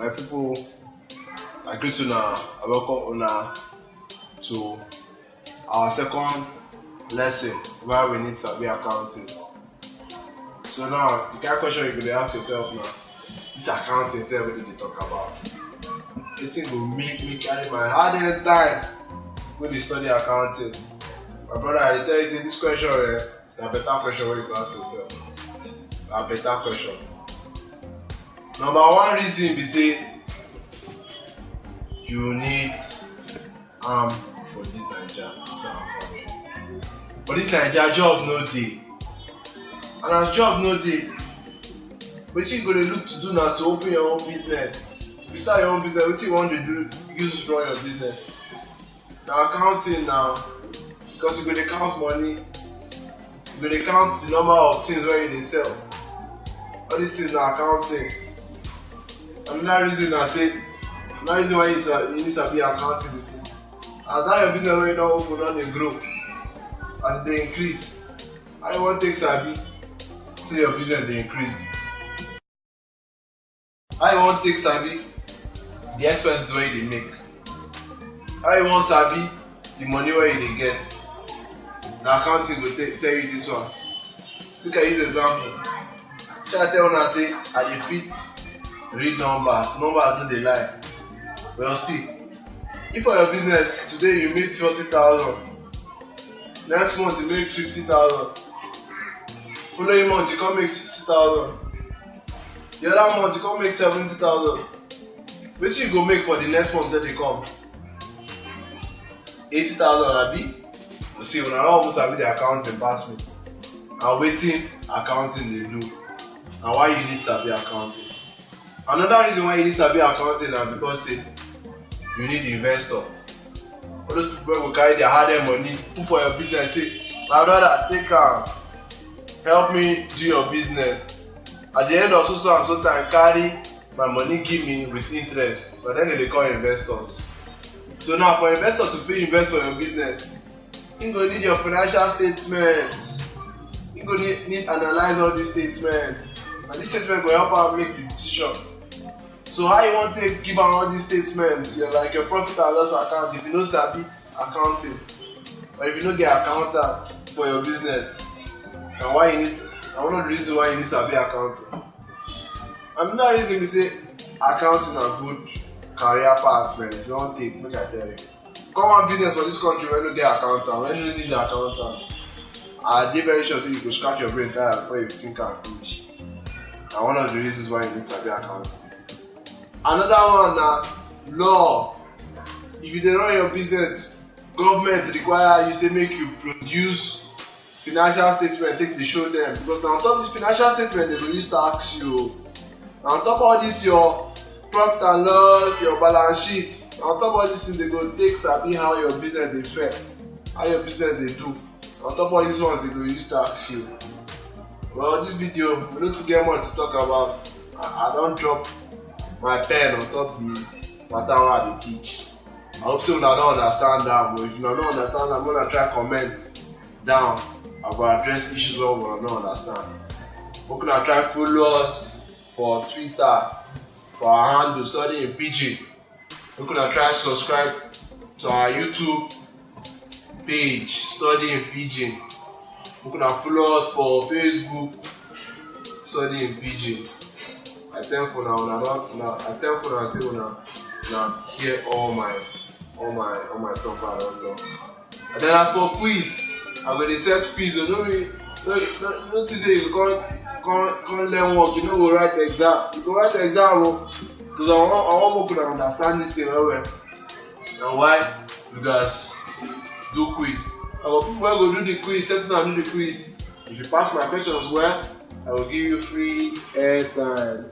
My people, I greet una, I welcome una to our second lesson where we need to be accounting. So now, the kind of question you could ask yourself now, this accounting is everything they talk about. It will make me carry my hard-earned time when they study accounting. My brother, I tell you, say this question, a better question where you go ask yourself. A better question. Number one reason be say you need for this Naija, this our country. But this Naija job no dey, and as job no dey, wetin you go dey look to do na to open your own business. If you start your own business, wetin you wan dey do use run your business? Na accounting now, because you go dey count money, you go dey count the number of things wey you dey sell. All these things na accounting. Another reason I say, another reason why you need to be accounting is as that your business wey you don open don dey grow, as e dey increase, how you wan take sabi say your business dey increase? How you wan take sabi the expenses wey you dey make? How you wan sabi the money wey you dey get? Na accounting go tell you this one. Make I use example. Shey I tell una say I dey fit read numbers no dey lie. Well, see, if for your business today you make 40,000, next month you make 50,000, following month you come make 60,000, the other month you come make 70,000, wetin you go make for the next month wey dey come? 80,000 abi? You see, una almost sabi the accounting pass me. And wetin accounting dey do, and why you need sabi accounting. Another reason why you need sabi accounting na because say you need investor. All those people wey go carry their hard-earned money put for your business, say my brother take am, help me do your business. At the end of so and so time, carry my money give me with interest. But then they dey call investors. So now for investor to fit invest for your business, you go need your financial statements. You go need analyze all these statements. And this statement go help am make the decision. So how you wan take give am all these statements? You're like your profit and loss account if you no sabi accounting, or if you no get accountant for your business. And why you need? Na one of the reasons why you need sabi accounting. Another reason be say accounting na good career path man. If you wan take, make I tell you. Come on business for this country wey no get accountant, wey no need accountant. I dey very sure say you go scratch your brain tire before you think am finish. Na one of the reasons why you need sabi accounting. Another one na law. If you dey run your business, government require you say make you produce financial statement take dey show them, because na on top this financial statement they go use tax you. Na on top all this your profit and loss, your balance sheet, na on top all this things they go take sabi how your business dey fare, how your business dey do. On top all these ones they go use tax you. Well, this video we no too get much to talk about. I don drop my pen on top the matter wey I dey teach. I hope say una don understand am, but if una no understand am, una try comment down. I go address issues wey una no understand. Make una try follow us for Twitter, for our handle Study in Pidgin. Make una try subscribe to our YouTube page Study in Pidgin. Make una follow us for Facebook Study in Pidgin. I thank una say una hear all my talk I don talk. And then as for quiz, I go dey set quiz. So no think say you go come learn work, you no go write exam. You go write exam because I wan make una understand this thing well well. And why you guys do quiz. And for people wey go do the quiz, set una do the quiz. If you pass my questions well, I will give you free airtime.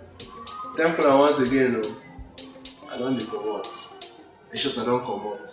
Thank you once again. I don dey comot. Make sure I don comot.